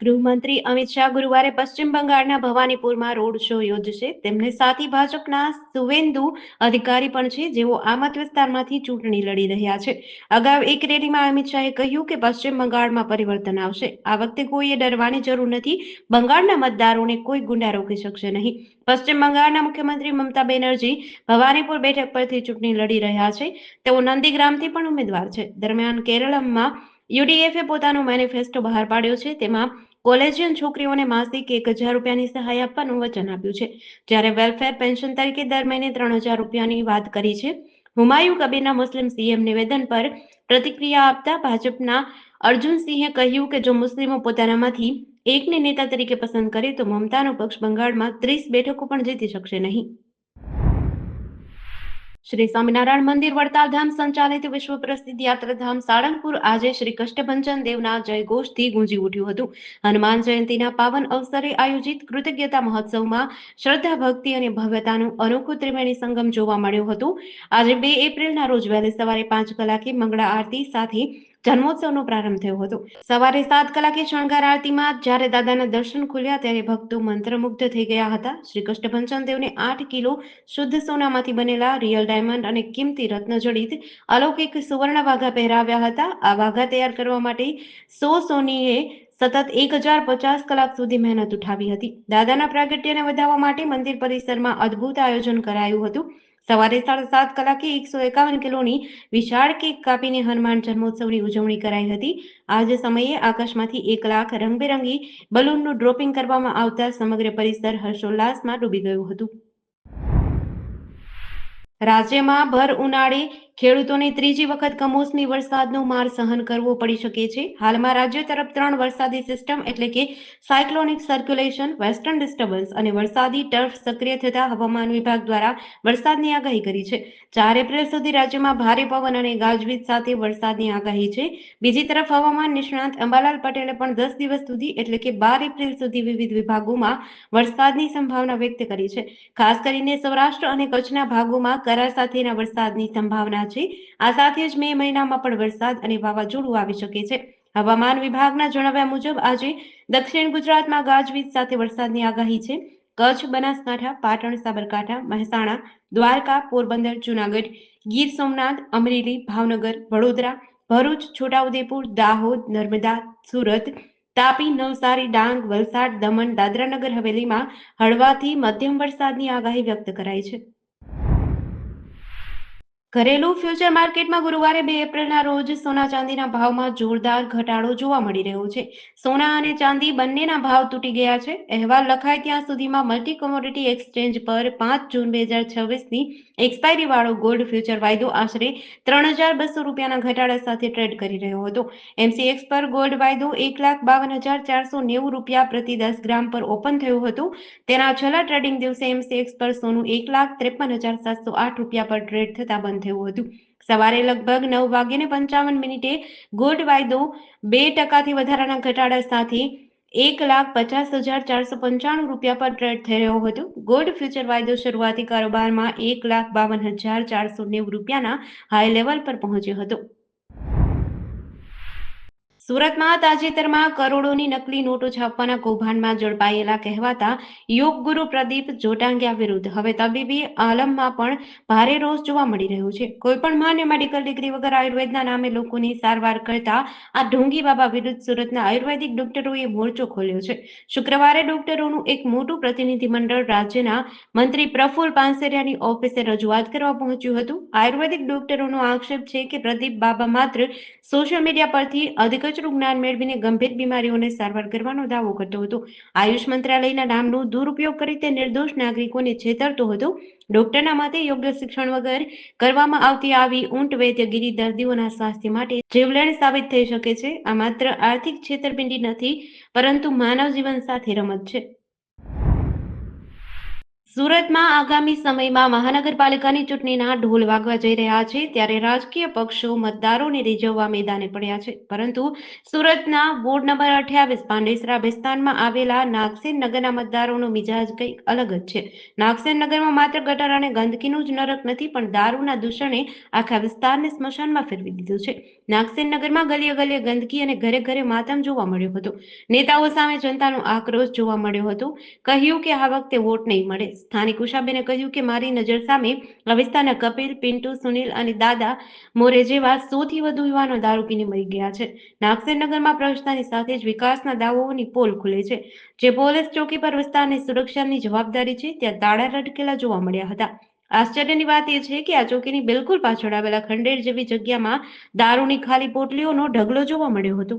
ગૃહમંત્રી અમિત શાહ ગુરુવારે પશ્ચિમ બંગાળના ભવાનીપુરમાં રોડ શો યોજશે. તેમની સાથે ભાજપના સુવેન્દુ અધિકારી પણ છે, જેઓ આ મત વિસ્તારમાંથી ચૂંટણી લડી રહ્યા છે. અગાઉ એક રેલીમાં અમિત શાહે કહ્યું કે પશ્ચિમ બંગાળમાં પરિવર્તન આવશે. આ વખતે કોઈએ ડરવાની જરૂર નથી. બંગાળના મતદારોને કોઈ ગુંડા રોકી શકશે નહીં. પશ્ચિમ બંગાળના મુખ્યમંત્રી મમતા બેનર્જી ભવાનીપુર બેઠક પરથી ચૂંટણી લડી રહ્યા છે. તેઓ નંદીગ્રામથી પણ ઉમેદવાર છે. દરમિયાન કેરળમાં યુડીએફે પોતાનો મેનિફેસ્ટો બહાર પાડ્યો છે. તેમાં કોલેજિયન છોકરીઓને માસિક 1,000 રૂપિયાની સહાય આપવાનું વચન આપ્યું છે, જ્યારે વેલફેર પેન્શન તરીકે દર મહિને 3,000 રૂપિયાની વાત કરી છે. હુમાયુ કબીરના મુસ્લિમ સીએમ નિવેદન પર પ્રતિક્રિયા આપતા ભાજપના અર્જુનસિંહે કહ્યું કે જો મુસ્લિમો પોતાનામાંથી એકને નેતા તરીકે પસંદ કરે તો મમતાનો પક્ષ બંગાળમાં 30 બેઠકો પણ જીતી શકશે નહીં. શ્રી સ્વામિનારાયણ મંદિર વડતાલ ધામ સંચાલિત વિશ્વ પ્રસિદ્ધ યાત્રાધામ સાળંગપુર આજે શ્રી કષ્ટભંજન દેવના જયઘોષથી ગુંજી ઉઠ્યું હતું. હનુમાન જયંતીના પાવન અવસરે આયોજિત કૃતજ્ઞતા મહોત્સવમાં શ્રદ્ધા, ભક્તિ અને ભવ્યતાનું અનોખું ત્રિવેણી સંગમ જોવા મળ્યું હતું. આજે 2 એપ્રિલના રોજ વહેલી સવારે 5 કલાકે મંગળા આરતી સાથે જન્મોત્સવનો પ્રારંભ થયો હતો. સવારે 7 કલાકે શણગાર આરતીમાં જ્યારે દાદાના દર્શન ખુલ્યા ત્યારે ભક્તો મંત્રમુગ્ધ થઈ ગયા હતા. શ્રી કષ્ટભંજન દેવને 8 કિલો શુદ્ધ સોનામાંથી બનેલા રિયલ ડાયમંડ અને કિંમતી રત્નજડિત અલૌકિક સુવર્ણ વાઘા પહેરાવ્યા હતા. આ વાઘા તૈયાર કરવા માટે 100 સોનીએ સતત 1,050 કલાક સુધી મહેનત ઉઠાવી હતી. દાદાના પ્રાગટ્યને વધાવવા માટે મંદિર પરિસરમાં અદ્ભુત આયોજન કરાયું હતું. સવારે 7:30 કલાકે 151 કિલોની વિશાળ કેક કાપીને હનુમાન જન્મોત્સવની ઉજવણી કરાઈ હતી. આ જ સમયે આકાશમાંથી 1 લાખ રંગબેરંગી બલૂનનું ડ્રોપિંગ કરવામાં આવતા સમગ્ર પરિસર હર્ષોલ્લાસમાં ડૂબી ગયું હતું. રાજ્યમાં ભર ઉનાળે ખેડૂતોને ત્રીજી વખત કમોસમી વરસાદનો માર સહન કરવો પડી શકે છે. હાલમાં રાજ્ય તરફ 3 વરસાદી સિસ્ટમ એટલે કે સાયક્લોનિક સર્ક્યુલેશન, વેસ્ટર્ન ડિસ્ટર્બન્સ અને વરસાદી ટર્ફ સક્રિય થતા હવામાન વિભાગ દ્વારા વરસાદની આગાહી કરી છે. 4 એપ્રિલ સુધી રાજ્યમાં ભારે પવન અને ગાજવીજ સાથે વરસાદની આગાહી છે. બીજી તરફ હવામાન નિષ્ણાત અંબાલાલ પટેલે પણ 10 દિવસ સુધી એટલે કે 12 એપ્રિલ સુધી વિવિધ વિભાગોમાં વરસાદની સંભાવના વ્યક્ત કરી છે. ખાસ કરીને સૌરાષ્ટ્ર અને કચ્છના ભાગોમાં કરા સાથેના વરસાદની સંભાવના છે. આ સાથે જ મે મહિનામાં પણ વરસાદ અને વાવાઝોડું આવી શકે છે. હવામાન વિભાગના જણાવ્યા મુજબ આજે દક્ષિણ ગુજરાતમાં ગાજવીજ સાથે વરસાદની આગાહી છે. કચ્છ, બનાસકાંઠા, પાટણ, સાબરકાંઠા, મહેસાણા, દ્વારકા, પોરબંદર, જૂનાગઢ, ગીર સોમનાથ, અમરેલી, ભાવનગર, વડોદરા, ભરૂચ, છોટાઉદેપુર, દાહોદ, નર્મદા, સુરત, તાપી, નવસારી, ડાંગ, વલસાડ, દમણ, દાદરાનગર હવેલીમાં હળવાથી મધ્યમ વરસાદની આગાહી વ્યક્ત કરાઈ છે. ઘરેલું ફ્યુચર માર્કેટમાં ગુરુવારે 2 એપ્રિલના રોજ સોના ચાંદીના ભાવમાં જોરદાર ઘટાડો જોવા મળી રહ્યો છે. સોના અને ચાંદી બંનેના ભાવ તૂટી ગયા છે. અહેવાલ લખાય ત્યાં સુધીમાં મલ્ટી કોમોડિટી એક્સચેન્જ પર 5 જૂન 2026ની એક્સપાયરી વાળો ગોલ્ડ ફ્યુચર વાયદો આશરે 3,200 રૂપિયાના ઘટાડા સાથે ટ્રેડ કરી રહ્યો હતો. એમસીએક્સ પર ગોલ્ડ વાયદો 1,52,490 રૂપિયા પ્રતિ 10 ગ્રામ પર ઓપન થયો હતો. તેના છેલ્લા ટ્રેડિંગ દિવસે એમસીએક્સ પર સોનું 1,53,708 રૂપિયા પર ટ્રેડ થતા બંધ થયું હતું. સવારે લગભગ 9:55 ગોલ્ડ વાયદો 2% વધારાના ઘટાડા સાથે 1,50,495 રૂપિયા પર ટ્રેડ થઈ રહ્યો હતો. ગોલ્ડ ફ્યુચર વાયદો શરૂઆતી કારોબારમાં 1,52,490 રૂપિયાના હાઈ લેવલ પર પહોંચ્યો હતો. સુરતમાં તાજેતરમાં કરોડોની નકલી નોટો છાપવાના કૌભાંડમાં ઝડપાયેલા કહેવાતા યોગ ગુરુ પ્રદીપ જોટાંગિયા વિરુદ્ધ હવે તબીબી આલમમાં પણ ભારે રોષ જોવા મળી રહ્યો છે. કોઈપણ માન્ય મેડિકલ ડિગ્રી વગર આયુર્વેદના નામે લોકોની સારવાર કરતા આ ઢોંગી બાબા વિરુદ્ધ સુરતના આયુર્વેદિક ડોક્ટરોએ મોરચો ખોલ્યો છે. શુક્રવારે ડોક્ટરોનું એક મોટું પ્રતિનિધિમંડળ રાજ્યના મંત્રી પ્રફુલ પાનસેરિયાની ઓફિસે રજૂઆત કરવા પહોંચ્યું હતું. આયુર્વેદિક ડોક્ટરોનો આક્ષેપ છે કે પ્રદીપ બાબા માત્ર સોશિયલ મીડિયા પરથી અધકચરું જ્ઞાન મેળવીને ગંભીર બીમારીઓને સારવાર કરવાનો દાવો કરતો હતો. આયુષ મંત્રાલયના નામનો દુરુપયોગ કરી તે નિર્દોષ નાગરિકોને છેતરતો હતો. ડોક્ટરના મતે યોગ્ય શિક્ષણ વગર કરવામાં આવતી આવી ઊંટ વૈદ્યગીરી દર્દીઓના સ્વાસ્થ્ય માટે જીવલેણ સાબિત થઈ શકે છે. આ માત્ર આર્થિક છેતરપિંડી નથી, પરંતુ માનવ જીવન સાથે રમત છે. સુરતમાં આગામી સમયમાં મહાનગરપાલિકાની ચૂંટણીના ઢોલ વાગવા જઈ રહ્યા છે ત્યારે રાજકીય પક્ષો મતદારોને રીઝવવા મેદાને પડ્યા છે પરંતુ સુરતના વોર્ડ નંબર 28 પાંડેસરા વિસ્તારમાં આવેલા નાગસેન નગરના મતદારોનો મિજાજ કંઈક અલગ જ છે. નાગસેન નગરમાં માત્ર ગટર અને ગંદકીનું જ નરક નથી પણ દારૂના દૂષણે આખા વિસ્તારને સ્મશાનમાં ફેરવી દીધું છે. નાગસેન નગરમાં ગલીએ ગલીએ ગંદકી અને ઘરે ઘરે માતમ જોવા મળ્યો હતો. નેતાઓ સામે જનતાનો આક્રોશ જોવા મળ્યો હતો. કહ્યું કે આ વખતે વોટ નહીં મળે. સ્થાનિક ઉષાબેને કહ્યું કે મારી નજર સામે આ વિસ્તારના કપિલ, પિન્ટુ, સુનિલ અને દાદા મોરે જેવા 100થી વધુ યુવાનો દારૂ પીને મરી ગયા છે. નાગસેન નગરમાં પ્રવેશતાની સાથે જ વિકાસના દાવાઓની પોલ ખુલે છે. જે પોલીસ ચોકી પર વિસ્તારની સુરક્ષાની જવાબદારી છે ત્યાં તાળા લટકેલા જોવા મળ્યા હતા. આશ્ચર્યની વાત એ છે કે આ ચોકીની બિલકુલ પાછળ આવેલા ખંડેર જેવી જગ્યામાં દારૂની ખાલી પોટલીઓનો ઢગલો જોવા મળ્યો હતો.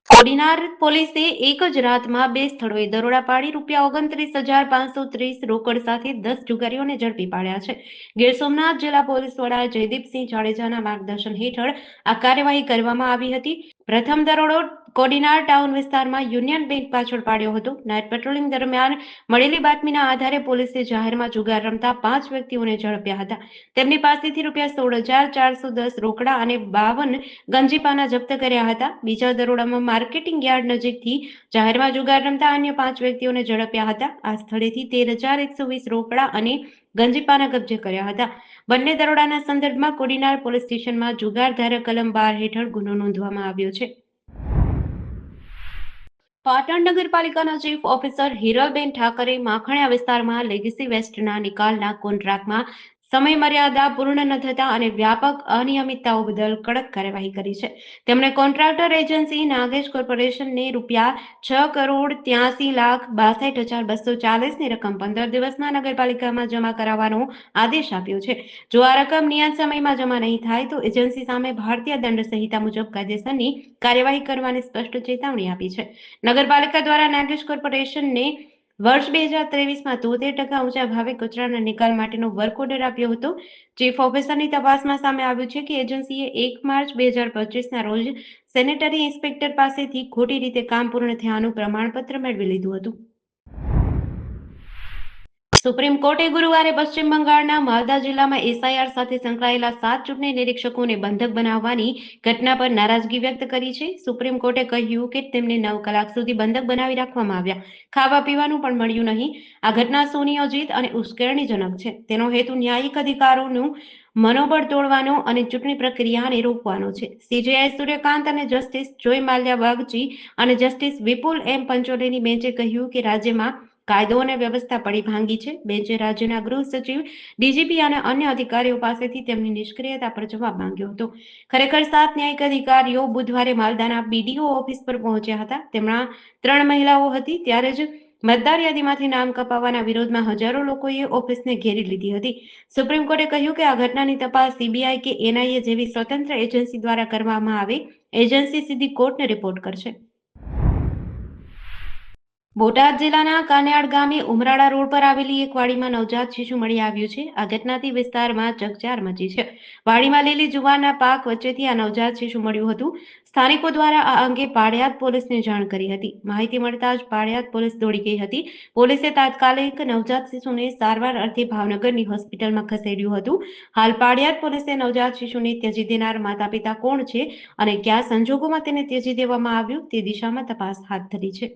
કોડીનાર પોલીસે એક જ રાતમાં 2 સ્થળોએ દરોડા પાડી ₹29,530 રોકડ સાથે 10 જુગારીઓને ઝડપી પાડ્યા છે. ગીર સોમનાથ જિલ્લા પોલીસ વડા જયદીપસિંહ જાડેજાના માર્ગદર્શન હેઠળ આ કાર્યવાહી કરવામાં આવી હતી. પ્રથમ દરોડો કોડીનાર ટાઉન વિસ્તારમાં યુનિયન બેંક પાછળ પાડ્યો હતો. નાઇટ પેટ્રોલિંગ દરમિયાન મળેલી બાતમીના આધારે પોલીસે જાહેરમાં જુગાર રમતા 5 વ્યક્તિઓને ઝડપ્યા હતા. તેમની પાસેથી ₹16,410 રોકડા અને 52 ગંજીપાના જપ્ત કર્યા હતા. બીજા દરોડામાં માર્કેટિંગ યાર્ડ નજીકથી જાહેરમાં જુગાર રમતા અન્ય 5 વ્યક્તિઓને ઝડપ્યા હતા. આ સ્થળેથી 13,120 રોકડા અને ગંજીપાના કબજે કર્યા હતા. બંને દરોડાના સંદર્ભમાં કોડીનાર પોલીસ સ્ટેશનમાં જુગાર ધારા કલમ 12 હેઠળ ગુનો નોંધવામાં આવ્યો છે. પાટણ નગરપાલિકાના ચીફ ઓફિસર હિરલબેન ઠાકરે માખણીયા વિસ્તારમાં લેગસી વેસ્ટના નિકાલના કોન્ટ્રાક્ટમાં સમયમર્યાદા પૂર્ણ ન થતા અને વ્યાપક અનિયમિતતાઓ બદલ કડક કાર્યવાહી કરી છે. તેમણે કોન્ટ્રાક્ટર એજન્સી નાગેશ કોર્પોરેશનને ₹6,83,62,240ની રકમ 15 દિવસમાં નગરપાલિકામાં જમા કરાવવાનો આદેશ આપ્યો છે. જો આ રકમ નિયત સમયમાં જમા નહીં થાય તો એજન્સી સામે ભારતીય દંડ સંહિતા મુજબ કાયદેસરની કાર્યવાહી કરવાની સ્પષ્ટ ચેતવણી આપી છે. નગરપાલિકા દ્વારા નાગેશ કોર્પોરેશનને વર્ષ 2023માં 73% ઊંચા ભાવે કચરાના નિકાલ માટેનો વર્ક ઓર્ડર આપ્યો હતો. ચીફ ઓફિસરની તપાસમાં સામે આવ્યું છે કે એજન્સીએ 1 માર્ચ 2025ના રોજ સેનેટરી ઇન્સ્પેક્ટર પાસેથી ખોટી રીતે કામ પૂર્ણ થયાનું પ્રમાણપત્ર મેળવી લીધું હતું. સુપ્રીમ કોર્ટે ગુરુવારે પશ્ચિમ બંગાળના માલદા જિલ્લામાં એસઆઈઆર સાથે સંકળાયેલા 7 ચૂંટણી નિરીક્ષકોને બંધક બનાવવાની ઘટના પર નારાજગી વ્યક્ત કરી છે. સુપ્રીમ કોર્ટે કહ્યું કે તેમને 9 કલાક સુધી બંધક બનાવી રાખવામાં આવ્યા. ખાવા પીવાનું પણ મળ્યું નહીં. આ ઘટના સુનિયોજિત અને ઉશ્કેરણીજનક છે. તેનો હેતુ ન્યાયિક અધિકારોનું મનોબળ તોડવાનો અને ચૂંટણી પ્રક્રિયાને રોકવાનો છે. સીજેઆઈ સૂર્યકાંત અને જસ્ટિસ જોય માલ્યા બાગચી અને જસ્ટિસ વિપુલ એમ પંચોલેની બેન્ચે કહ્યું કે રાજ્યમાં કાયદો અને વ્યવસ્થા પડી ભાંગી છે. બેન્ચે રાજ્યના ગૃહ સચિવ, ડીજીપી અને અન્ય અધિકારીઓ પાસેથી તેમની નિષ્ક્રિયતા પર જવાબ માંગ્યો હતો. ખરેખર 7 ન્યાયિક અધિકારીઓ બુધવારે માલદાના બીડીઓ ઓફિસ પર પહોંચ્યા હતા. તેમાં 3 મહિલાઓ હતી. ત્યારે જ મતદાર યાદીમાંથી નામ કપાવવાના વિરોધમાં હજારો લોકોએ ઓફિસને ઘેરી લીધી હતી. સુપ્રીમ કોર્ટે કહ્યું કે આ ઘટનાની તપાસ સીબીઆઈ કે એનઆઈએ જેવી સ્વતંત્ર એજન્સી દ્વારા કરવામાં આવે. એજન્સી સીધી કોર્ટને રિપોર્ટ કરશે. બોટાદ જિલ્લાના કાનિયાડ ગામે ઉમરાળા રોડ પર આવેલી એક વાડીમાં નવજાત શિશુ મળી આવ્યું છે. આ ઘટનાથી વિસ્તારમાં ચકચાર મચી છે. વાડીમાં લીલી જુવારના પાક વચ્ચેથી આ નવજાત શિશુ મળ્યું હતું. સ્થાનિકો દ્વારા આ અંગે પાળિયાદ પોલીસને જાણ કરી હતી. માહિતી મળતા જ પાળિયાદ પોલીસ દોડી ગઈ હતી. પોલીસે તાત્કાલિક નવજાત શિશુને સારવાર અર્થે ભાવનગરની હોસ્પિટલમાં ખસેડ્યું હતું. હાલ પાળિયાદ પોલીસે નવજાત શિશુને ત્યજી દેનાર માતા-પિતા કોણ છે અને કયા સંજોગોમાં તેને ત્યજી દેવામાં આવ્યું તે દિશામાં તપાસ હાથ ધરી છે.